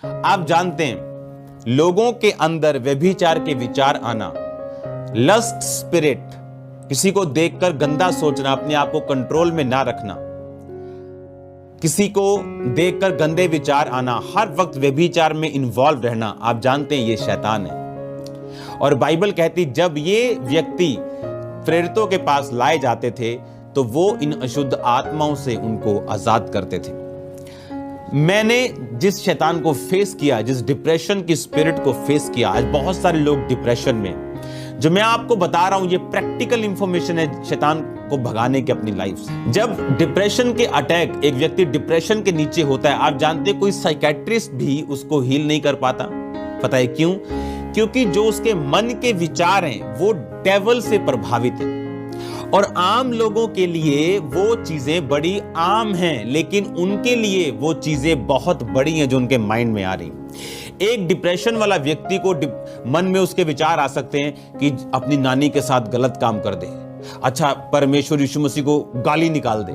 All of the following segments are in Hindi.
आप जानते हैं लोगों के अंदर व्यभिचार के विचार आना, लस्ट स्पिरिट, किसी को देखकर गंदा सोचना, अपने आप को कंट्रोल में ना रखना, किसी को देखकर गंदे विचार आना, हर वक्त व्यभिचार में इन्वॉल्व रहना, आप जानते हैं ये शैतान है। और बाइबल कहती जब ये व्यक्ति प्रेरितों के पास लाए जाते थे तो वो इन अशुद्ध आत्माओं से उनको आजाद करते थे। मैंने जिस शैतान को फेस किया, जिस डिप्रेशन की स्पिरिट को फेस किया, आज बहुत सारे लोग डिप्रेशन में, जो मैं आपको बता रहा हूं ये प्रैक्टिकल इंफॉर्मेशन है शैतान को भगाने की अपनी लाइफ से। जब डिप्रेशन के अटैक, एक व्यक्ति डिप्रेशन के नीचे होता है, आप जानते हैं कोई साइकेट्रिस्ट भी उसको हील नहीं कर पाता। पता है क्यों? क्योंकि जो उसके मन के विचार हैं वो डेविल से प्रभावित हैं। और आम लोगों के लिए वो चीजें बड़ी आम हैं, लेकिन उनके लिए वो चीजें बहुत बड़ी हैं जो उनके माइंड में आ रही। एक डिप्रेशन वाला व्यक्ति को मन में उसके विचार आ सकते हैं कि अपनी नानी के साथ गलत काम कर दे, अच्छा परमेश्वर यीशु मसीह को गाली निकाल दे,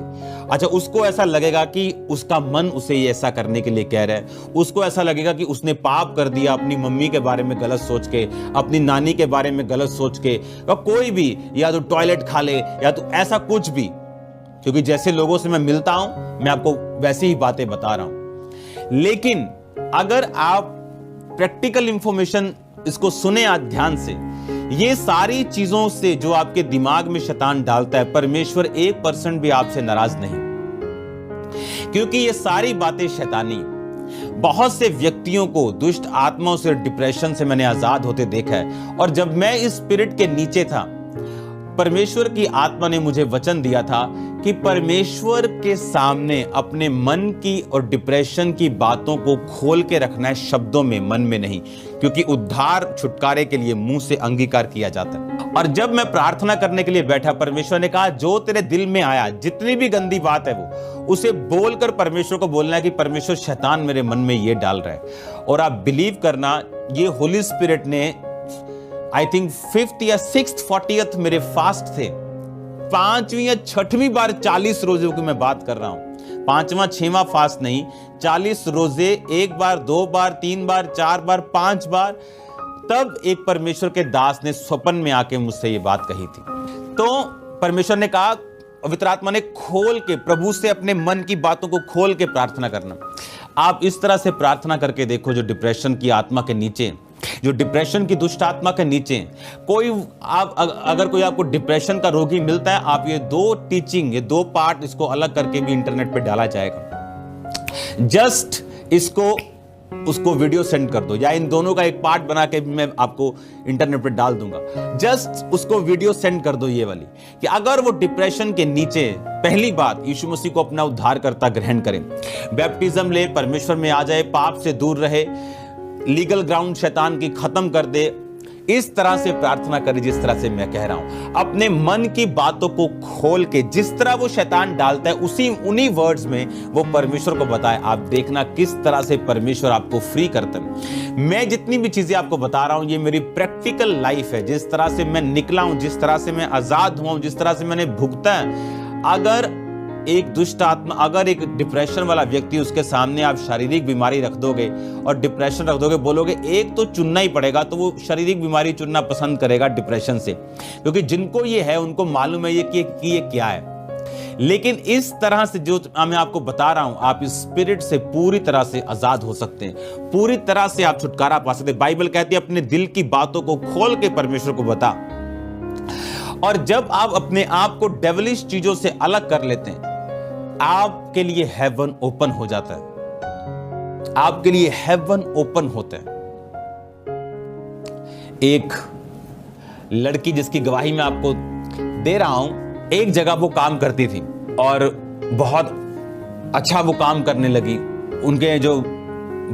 अच्छा उसको ऐसा लगेगा कि उसका मन उसे ये ऐसा करने के लिए कह रहा है, उसको ऐसा लगेगा कि उसने पाप कर दिया अपनी मम्मी के बारे में गलत सोच के, अपनी नानी के बारे में गलत सोच के, कोई भी, या तो टॉयलेट खा ले या तो ऐसा कुछ भी। क्योंकि जैसे लोगों से मैं मिलता हूं मैं आपको वैसी ही बातें बता रहा हूं। लेकिन अगर आप प्रैक्टिकल इंफॉर्मेशन इसको सुने आज ध्यान से, ये सारी चीजों से जो आपके दिमाग में शैतान डालता है, परमेश्वर 1% भी आपसे नाराज नहीं, क्योंकि ये सारी बातें शैतानी। बहुत से व्यक्तियों को दुष्ट आत्माओं से, डिप्रेशन से मैंने आजाद होते देखा है। और जब मैं इस स्पिरिट के नीचे था, परमेश्वर की आत्मा ने मुझे वचन दिया था कि परमेश्वर के सामने अपने मन की और डिप्रेशन की बातों को खोल के रखना है, शब्दों में, मन में नहीं, क्योंकि उद्धार छुटकारे के लिए मुंह से अंगीकार किया जाता है। और जब मैं प्रार्थना करने के लिए बैठा, परमेश्वर ने कहा जो तेरे दिल में आया, जितनी भी गंदी बात है वो उसे बोलकर परमेश्वर को बोलना है कि परमेश्वर शैतान मेरे मन में ये डाल रहा है। और आप बिलीव करना, ये होली स्पिरिट ने आई थिंक 5th या 6th 40th मेरे फास्ट थे, 5वीं या 6वीं बार 40 रोजों की मैं बात कर रहा हूं, 5वां 6वां फास्ट नहीं, 40 रोजे, 1 बार 2 बार 3 बार 4 बार 5 बार। तब एक परमेश्वर के दास ने स्वप्न में आके मुझसे ये बात कही थी। तो परमेश्वर ने कहा, पवित्र आत्मा ने खोल के, प्रभु से अपने मन की बातों को खोल के प्रार्थना करना। आप इस तरह से प्रार्थना करके देखो, जो डिप्रेशन की आत्मा के नीचे, जो डिप्रेशन की दुष्ट आत्मा के नीचे कोई, आप अगर कोई आपको डिप्रेशन का रोगी मिलता है, आप ये 2 टीचिंग, ये 2 पार्ट इसको अलग करके भी इंटरनेट पे डाला जाएगा। जस्ट इसको उसको वीडियो सेंड कर दो, या इन दोनों का एक पार्ट बना के मैं आपको इंटरनेट पे डाल दूंगा। जस्ट उसको वीडियो सेंड कर दो, ये वाली, कि अगर वो डिप्रेशन के नीचे, पहली बात यीशु मसीह को अपना उद्धारकर्ता ग्रहण करें, बैप्टिज्म ले, परमेश्वर में आ जाए, पाप से दूर रहे, लीगल ग्राउंड शैतान की खत्म कर दे, इस तरह से प्रार्थना करें जिस तरह से मैं कह रहा हूं। अपने मन की बातों को खोल के, जिस तरह वो शैतान डालता है उन्हीं वर्ड्स में वो परमेश्वर को बताए। आप देखना किस तरह से परमेश्वर आपको फ्री करता है। मैं जितनी भी चीजें आपको बता रहा हूं ये मेरी प्रैक्टिकल लाइफ है, जिस तरह से मैं निकला हूं, जिस तरह से मैं आजाद हुआ हूं, जिस तरह से मैंने भुगता है। अगर एक दुष्ट आत्मा, अगर एक डिप्रेशन वाला व्यक्ति, उसके सामने आप शारीरिक बीमारी रख दोगे और डिप्रेशन रख दोगे, बोलोगे एक तो चुनना ही पड़ेगा, तो वो शारीरिक बीमारी चुनना पसंद करेगा डिप्रेशन से, क्योंकि जिनको ये है उनको मालूम है कि ये क्या है। लेकिन इस तरह से जो मैं आपको बता रहा हूं, आप इस स्पिरिट से पूरी तरह से आजाद हो सकते हैं, पूरी तरह से आप छुटकारा पा सकते हैं। बाइबल कहती है अपने दिल की बातों को खोल के परमेश्वर को बता। और जब आप अपने आप को डेविलिश चीजों से अलग कर लेते हैं, आपके लिए हेवन ओपन हो जाता है, आपके लिए हेवन ओपन होता है। एक लड़की जिसकी गवाही मैं आपको दे रहा हूं, एक जगह वो काम करती थी और बहुत अच्छा वो काम करने लगी। उनके जो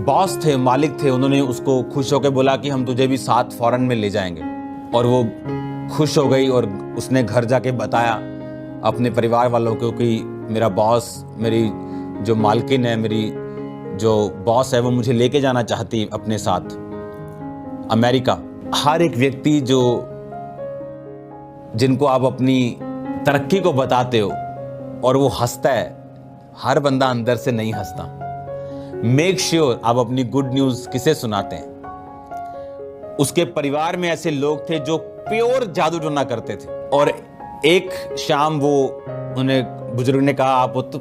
बॉस थे, मालिक थे, उन्होंने उसको खुश होकर बोला कि हम तुझे भी साथ फॉरेन में ले जाएंगे। और वो खुश हो गई और उसने घर जाके बताया अपने परिवार वालों को कि मेरा बॉस, मेरी जो मालकिन है, मेरी जो बॉस है, वो मुझे लेके जाना चाहती अपने साथ अमेरिका। हर एक व्यक्ति जिनको आप अपनी तरक्की को बताते हो और वो हंसता है, हर बंदा अंदर से नहीं हंसता। मेक श्योर आप अपनी गुड न्यूज किसे सुनाते हैं। उसके परिवार में ऐसे लोग थे जो प्योर जादू टोना करते थे, और एक शाम वो उन्हें बुजुर्ग ने कहा, आप तो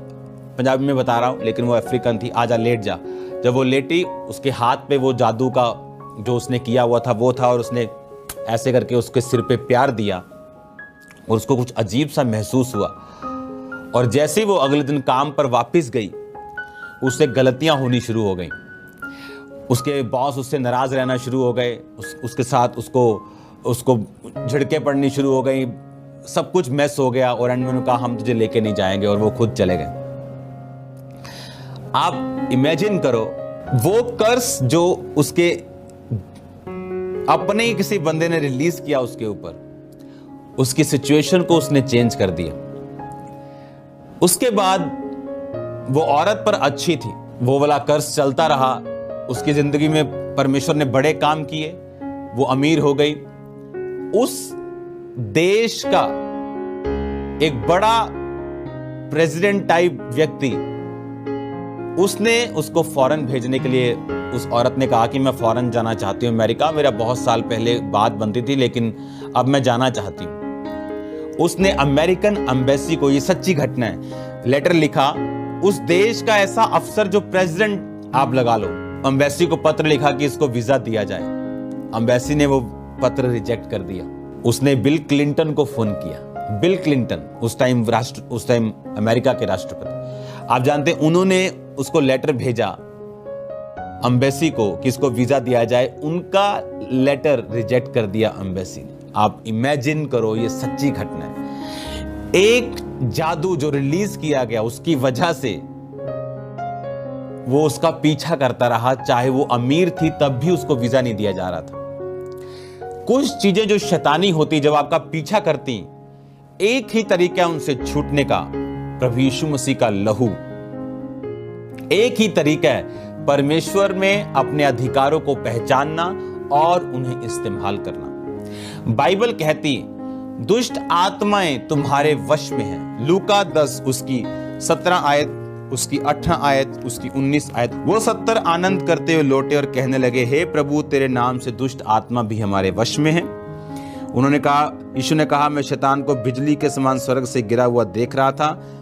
पंजाबी में बता रहा हूं लेकिन वो अफ्रीकन थी, आजा लेट जा। जब वो लेटी, उसके हाथ पे वो जादू का जो उसने किया हुआ था वो था, और उसने ऐसे करके उसके सिर पे प्यार दिया और उसको कुछ अजीब सा महसूस हुआ। और जैसे ही वो अगले दिन काम पर वापस गई, उससे गलतियां होनी शुरू हो गई। उसके बॉस उससे नाराज रहना शुरू हो गए, उसके साथ उसको झिड़के पड़नी शुरू हो गई, सब कुछ मेस हो गया। और एंड में उन्होंने कहा हम तुझे लेके नहीं जाएंगे, और वो खुद चले गए। आप इमेजिन करो, वो कर्स जो उसके अपने ही किसी बंदे ने रिलीज किया उसके ऊपर, उसकी सिचुएशन को उसने चेंज कर दिया। उसके बाद वो औरत पर अच्छी थी, वो वाला कर्स चलता रहा। उसकी जिंदगी में परमेश्वर ने बड़े काम किए, वो अमीर हो गई। उस देश का एक बड़ा प्रेसिडेंट टाइप व्यक्ति, उसने उसको फॉरेन भेजने के लिए, उस औरत ने कहा कि मैं फॉरेन जाना चाहती हूँ अमेरिका, मेरा बहुत साल पहले बात बनती थी लेकिन अब मैं जाना चाहती हूँ। उसने अमेरिकन एम्बेसी को, ये सच्ची घटना है, लेटर लिखा। उस देश का ऐसा अफसर जो प्रेसिडेंट आप लगा लो, एम्बेसी को पत्र लिखा कि इसको वीजा दिया जाए। एम्बेसी ने वो पत्र रिजेक्ट कर दिया। उसने बिल क्लिंटन को फोन किया। बिल क्लिंटन उस टाइम अमेरिका के राष्ट्रपति, आप जानते हैं, उन्होंने उसको लेटर भेजा एम्बेसी को कि इसको वीजा दिया जाए। उनका लेटर रिजेक्ट कर दिया एम्बेसी ने। आप इमेजिन करो, ये सच्ची घटना है। एक जादू जो रिलीज किया गया, उसकी वजह से वो उसका पीछा करता रहा, चाहे वो अमीर थी तब भी उसको वीजा नहीं दिया जा रहा था। कुछ चीजें जो शैतानी होती, जब आपका पीछा करती, एक ही तरीका उनसे छूटने का, प्रभु यीशु मसीह का लहू। एक ही तरीका है परमेश्वर में अपने अधिकारों को पहचानना और उन्हें इस्तेमाल करना। बाइबल कहती दुष्ट आत्माएं तुम्हारे वश में हैं। लूका 10 उसकी 17 आयत, उसकी 18 आयत, उसकी 19 आयत। वो 70 आनंद करते हुए लौटे और कहने लगे, हे प्रभु, तेरे नाम से दुष्ट आत्मा भी हमारे वश में है। उन्होंने कहा, यीशु ने कहा, मैं शैतान को बिजली के समान स्वर्ग से गिरा हुआ देख रहा था।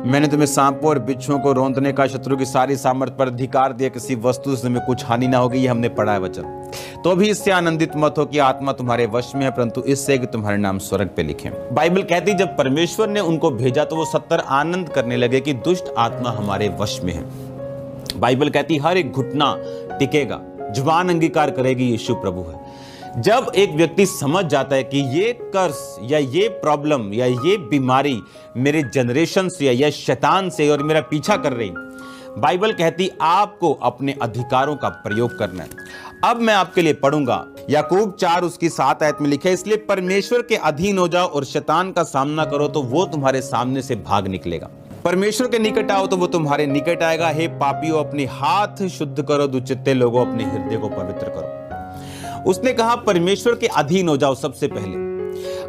मैंने तुम्हें सांपों और बिच्छुओं को रौंदने का, शत्रु की सारी सामर्थ पर अधिकार दिया, किसी वस्तु से तुम्हें कुछ हानि ना होगी। ये हमने पढ़ा है वचन। तो भी इससे आनंदित मत हो कि आत्मा तुम्हारे वश में है, परंतु इससे कि तुम्हारे नाम स्वर्ग पे लिखे। बाइबल कहती जब परमेश्वर ने उनको भेजा तो वो 70 आनंद करने लगे कि दुष्ट आत्मा हमारे वश में है। बाइबल कहती हर एक घुटना टिकेगा, जुबान अंगीकार करेगी यीशु प्रभु है। जब एक व्यक्ति समझ जाता है कि ये कर्स या ये प्रॉब्लम या ये बीमारी मेरे जनरेशन से या शैतान से और मेरा पीछा कर रही, बाइबल कहती आपको अपने अधिकारों का प्रयोग करना है। अब मैं आपके लिए पढ़ूंगा याकूब 4 उसकी 7 आयत में लिखा है, इसलिए परमेश्वर के अधीन हो जाओ और शैतान का सामना करो तो वो तुम्हारे सामने से भाग निकलेगा। परमेश्वर के निकट आओ तो वो तुम्हारे निकट आएगा। हे पापियों, अपने हाथ शुद्ध करो, दुचित्ते लोगों अपने हृदय को पवित्र करो। उसने कहा परमेश्वर के अधीन हो जाओ। सबसे पहले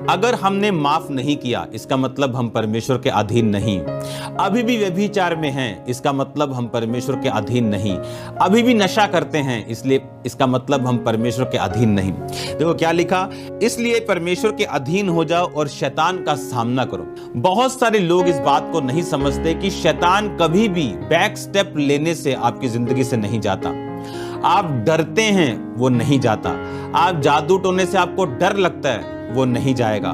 अगर हमने माफ नहीं किया, इसका मतलब हम परमेश्वर के अधीन नहीं। अभी भी व्यभिचार में हैं, इसका मतलब हम परमेश्वर के अधीन नहीं। अभी भी नशा करते हैं, इसलिए इसका मतलब हम परमेश्वर के अधीन नहीं। देखो क्या लिखा, इसलिए परमेश्वर के अधीन हो जाओ और शैतान का सामना करो। बहुत सारे लोग इस बात को नहीं समझते कि शैतान कभी भी बैक स्टेप लेने से आपकी जिंदगी से नहीं जाता। आप डरते हैं, वो नहीं जाता। आप जादू टोने से आपको डर लगता है, वो नहीं जाएगा।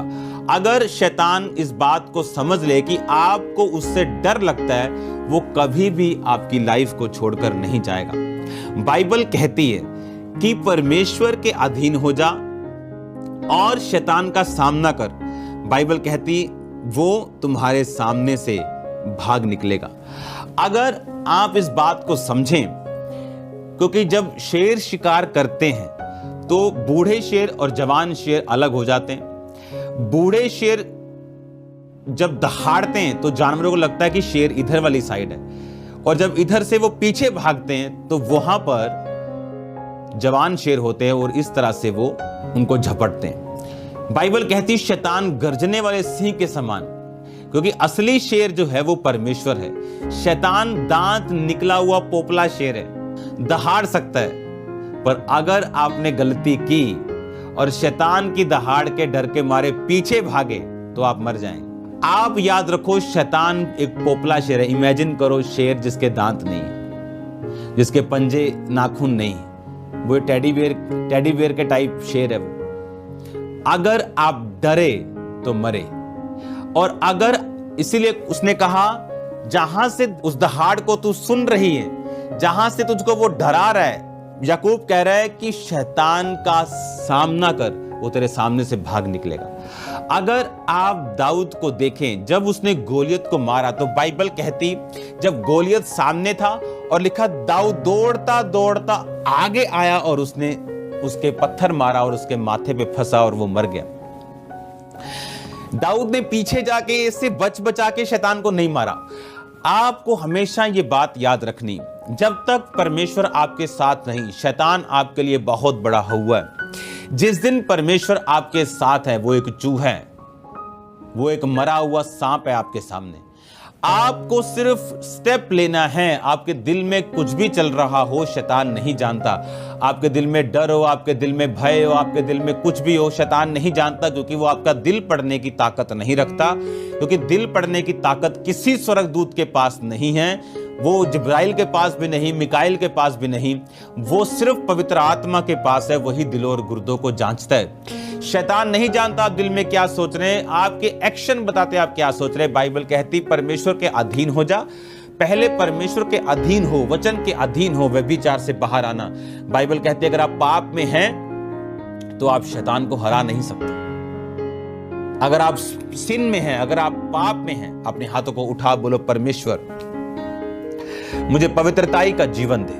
अगर शैतान इस बात को समझ ले कि आपको उससे डर लगता है, वो कभी भी आपकी लाइफ को छोड़कर नहीं जाएगा। बाइबल कहती है कि परमेश्वर के अधीन हो जा और शैतान का सामना कर। बाइबल कहती वो तुम्हारे सामने से भाग निकलेगा। अगर आप इस बात को समझें, क्योंकि जब शेर शिकार करते हैं तो बूढ़े शेर और जवान शेर अलग हो जाते हैं। बूढ़े शेर जब दहाड़ते हैं तो जानवरों को लगता है कि शेर इधर वाली साइड है, और जब इधर से वो पीछे भागते हैं तो वहां पर जवान शेर होते हैं और इस तरह से वो उनको झपटते हैं। बाइबल कहती शैतान गर्जने वाले सिंह के समान, क्योंकि असली शेर जो है वो परमेश्वर है। शैतान दांत निकला हुआ पोपला शेर है, दहाड़ सकता है, पर अगर आपने गलती की और शैतान की दहाड़ के डर के मारे पीछे भागे तो आप मर जाएंगे। आप याद रखो, शैतान एक पोपला शेर है। इमेजिन करो शेर जिसके दांत नहीं है, जिसके पंजे नाखून नहीं, वो टेडी बेयर के टाइप शेर है वो। अगर आप डरे तो मरे। और अगर, इसीलिए उसने कहा जहां से उस दहाड़ को तू सुन रही है, जहां से तुझको वो डरा रहा है, याकूब कह रहा है कि शैतान का सामना कर, वो तेरे सामने से भाग निकलेगा। अगर आप दाऊद को देखें, जब उसने गोलियत को मारा तो बाइबल कहती जब गोलियत सामने था और लिखा दाऊद दौड़ता दौड़ता आगे आया और उसने उसके पत्थर मारा और उसके माथे पे फंसा और वो मर गया। दाऊद ने पीछे जाके इससे बचा के शैतान को नहीं मारा। आपको हमेशा ये बात याद रखनी, जब तक परमेश्वर आपके साथ नहीं, शैतान आपके लिए बहुत बड़ा हुआ है। जिस दिन परमेश्वर आपके साथ है, वो एक चूहा है, वो एक मरा हुआ सांप है आपके सामने। आपको सिर्फ स्टेप लेना है। आपके दिल में कुछ भी चल रहा हो, शैतान नहीं जानता। आपके दिल में डर हो, आपके दिल में भय हो, आपके दिल में कुछ भी हो, शैतान नहीं जानता, क्योंकि वो आपका दिल पढ़ने की ताकत नहीं रखता। क्योंकि दिल पढ़ने की ताकत किसी स्वर्गदूत के पास नहीं है, वो जिब्राइल के पास भी नहीं, मिकाइल के पास भी नहीं, वो सिर्फ पवित्र आत्मा के पास है। वही दिलों और गुर्दों को जांचता है। शैतान नहीं जानता आप दिल में क्या सोच रहे हैं, आपके एक्शन बताते आप क्या सोच रहे हैं। बाइबल कहती परमेश्वर के अधीन हो जा। पहले परमेश्वर के अधीन हो, वचन के अधीन हो, व्यभिचार से बाहर आना। बाइबल कहती है अगर आप पाप में हैं तो आप शैतान को हरा नहीं सकते। अगर आप सिन में हैं, अगर आप पाप में हैं, अपने हाथों को उठा बोलो परमेश्वर मुझे पवित्रताई का जीवन दे,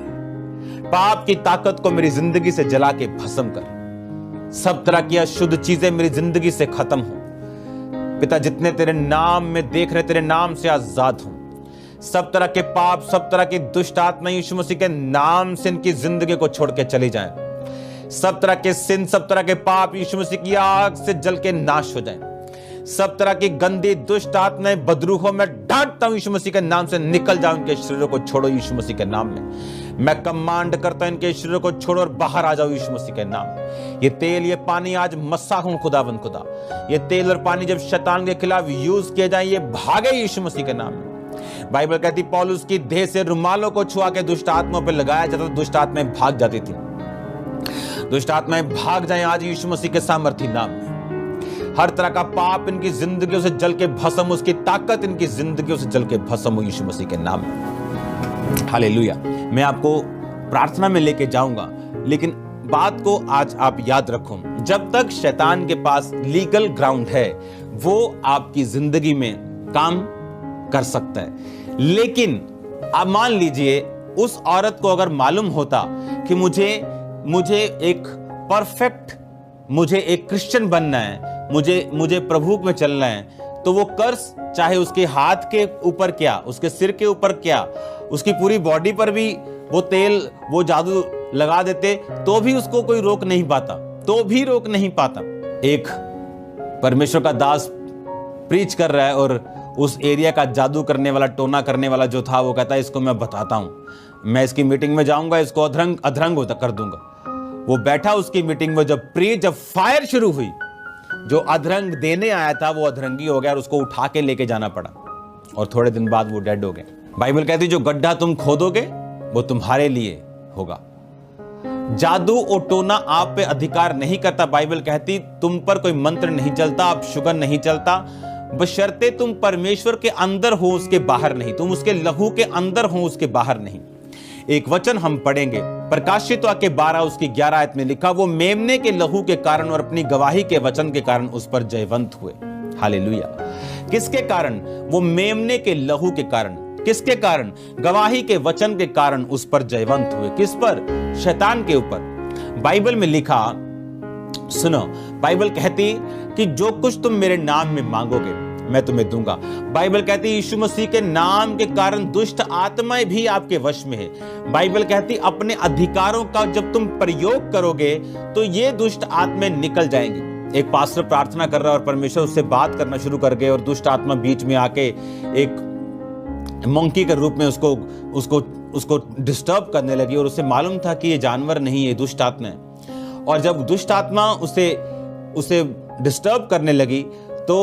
पाप की ताकत को मेरी जिंदगी से जला के भस्म कर, सब तरह की अशुद्ध चीजें मेरी जिंदगी से खत्म हो। पिता जितने तेरे नाम में देख रहे, तेरे नाम से आजाद हो। सब तरह के पाप, सब तरह की दुष्ट आत्मा यीशु मसीह के नाम से इनकी जिंदगी को छोड़ के चली जाएं। सब तरह के सिन, सब तरह के पाप यीशु मसीह की आग से जल के नाश हो जाएं। सब तरह की गंदी दुष्ट आत्माएं, बदरूहों में डांटता हूं यीशु मसीह के नाम से, निकल जाओ, इनके शरीरों को छोड़ो यीशु मसीह के नाम में। मैं कमांड करता हूं इनके शरीरों को छोड़ो और बाहर आ जाओ यीशु मसीह के नाम में। ये तेल, ये पानी आज मस्सा हूं खुदावंद खुदा, ये तेल और पानी जब शैतान के खिलाफ यूज किए जाए, ये भागे यीशु मसीह के नाम में। बाइबल कहती पौलुस की देह से रुमालों को छुआ के दुष्ट आत्माओं पर लगाया जाता, दुष्ट आत्माएं भाग जाती थी। दुष्ट आत्माएं भाग जाएं आज यीशु मसीह के सामर्थी नाम में। हर तरह का पाप इनकी जिंदगियों से जल के भस्म, उसकी ताकत इनकी जिंदगियों से जल के भस्म हो यीशु मसीह के नाम में। हालेलुया। मैं आपको प्रार्थना में लेके जाऊंगा, लेकिन बात को आज आप याद रखो, जब तक शैतान के पास लीगल ग्राउंड है वो आपकी जिंदगी में काम कर सकता है। लेकिन आप मान लीजिए उस औरत को अगर मालूम होता कि मुझे एक परफेक्ट, मुझे एक क्रिश्चियन बनना है, मुझे प्रभु में चलना है, तो वो कर्स चाहे उसके हाथ के ऊपर क्या, उसके सिर के ऊपर क्या, उसकी पूरी बॉडी पर भी वो तेल, वो जादू लगा देते तो भी उसको कोई रोक नहीं पाता, तो भी रोक नहीं पाता। एक परमेश्वर का दास प्रीच कर रहा है और उस एरिया का जादू करने वाला, टोना करने वाला जो था, वो कहता है इसको मैं बताता हूं, मैं इसकी मीटिंग में जाऊंगा, इसको अधरंग कर दूंगा। वो बैठा उसकी मीटिंग में, जब फायर शुरू हुई, जो अधरंग देने आया था वो अधरंगी हो गया और उसको उठा के लेके जाना पड़ा और थोड़े दिन बाद वो डेड हो गए। बाइबल कहती जो गड्ढा तुम खोदोगे वो तुम्हारे लिए होगा। जादू और टोना आप पे अधिकार नहीं करता। बाइबल कहती तुम पर कोई मंत्र नहीं चलता, अब शुगर नहीं चलता, बशर्ते तुम परमेश्वर के अंदर हो, उसके बाहर नहीं। तुम उसके लहू के अंदर हो, उसके बाहर नहीं। एक वचन हम पढ़ेंगे, प्रकाशित वाक्य 12 उसकी 11 आयत में लिखा, वो मेमने के लहू के कारण और अपनी गवाही के वचन के कारण उस पर जयवंत हुए। हालेलुया। किसके कारण? वो मेमने के लहू के कारण। किसके कारण? गवाही के वचन के कारण उस पर जयवंत हुए। किस पर? शैतान के ऊपर। बाइबल में लिखा, सुनो, बाइबल कहती कि जो कुछ तुम मेरे नाम में मांगोगे मैं तुम्हें दूंगा। बाइबल कहती यीशु मसीह के नाम के कारण दुष्ट आत्माएं भी आपके वश में है। बाइबल कहती अपने अधिकारों का जब तुम प्रयोग करोगे तो ये दुष्ट आत्माएं निकल जाएंगी। एक पास्टर प्रार्थना कर रहा है और परमेश्वर उससे बात करना शुरू कर गए और दुष्ट आत्मा बीच में आके एक मंकी के रूप में उसको डिस्टर्ब करने लगी और उसे मालूम था कि ये जानवर नहीं है, दुष्ट आत्मा है। और जब दुष्ट आत्मा उसे डिस्टर्ब करने लगी तो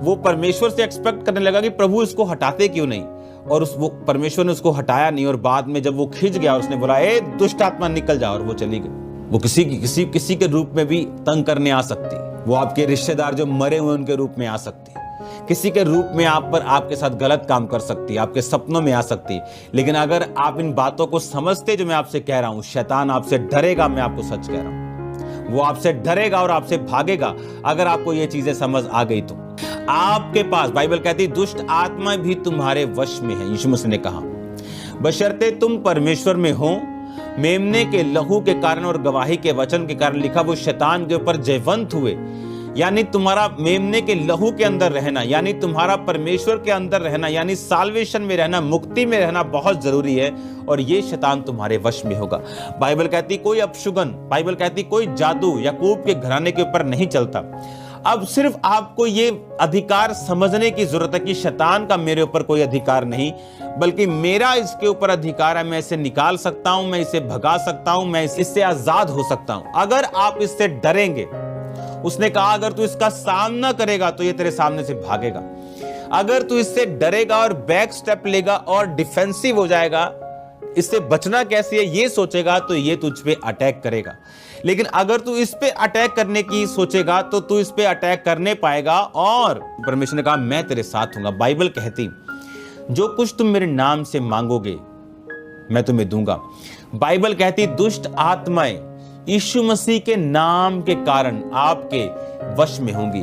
वो परमेश्वर से एक्सपेक्ट करने लगा कि प्रभु इसको हटाते क्यों नहीं, और वो परमेश्वर ने उसको हटाया नहीं। और बाद में जब वो खिंच गया उसने बोला, ए दुष्ट आत्मा निकल जा, और वो चली गई। वो किसी के रूप में भी तंग करने आ सकती, वो आपके रिश्तेदार जो मरे हुए उनके रूप में आ सकती, किसी के रूप में आप पर आपके साथ गलत काम कर सकती है, आपके सपनों में आ सकती। लेकिन अगर आप इन बातों को समझते जो मैं आपसे कह रहा हूं, शैतान आपसे डरेगा, मैं आपको सच कह रहा हूं, वो आपसे डरेगा और आपसे भागेगा अगर आपको ये चीजें समझ आ गई तो। आपके पास बाइबल कहती है दुष्ट आत्मा भी तुम्हारे वश में है, यीशु मसीह ने कहा, बशर्ते तुम परमेश्वर में हो। मेमने के लहू के कारण और गवाही के वचन के कारण लिखा वो शैतान के ऊपर जयवंत हुए। यानी तुम्हारा मेमने के लहू के अंदर रहना, यानी तुम्हारा परमेश्वर के अंदर रहना, यानी साल्वेशन में रहना, मुक्ति में रहना बहुत जरूरी है, और ये शैतान तुम्हारे वश में होगा। बाइबल कहती कोई अपशुगन, बाइबल कहती कोई जादू याकूब के घराने के ऊपर नहीं चलता। अब सिर्फ आपको ये अधिकार समझने की जरूरत है कि शैतान का मेरे ऊपर कोई अधिकार नहीं, बल्कि मेरा इसके ऊपर अधिकार है। मैं इसे निकाल सकता हूं, मैं इसे भगा सकता हूं, मैं इससे आजाद हो सकता हूं अगर आप इससे डरेंगे। उसने कहा अगर तू इसका सामना करेगा तो ये तेरे सामने से भागेगा। अगर तू इससे डरेगा और बैक स्टेप लेगा और डिफेंसिव हो जाएगा, इससे बचना कैसे है ये सोचेगा, तो ये तुझ पे अटैक करेगा। लेकिन अगर तू इस पे अटैक करने की सोचेगा तो तू इस पे अटैक करने पाएगा। और परमेश्वर ने कहा मैं तेरे साथ हूंगा। बाइबल कहती जो कुछ तुम मेरे नाम से मांगोगे मैं तुम्हें दूंगा। बाइबल कहती दुष्ट आत्माएं यीशु मसीह के नाम के कारण आपके वश में होंगी।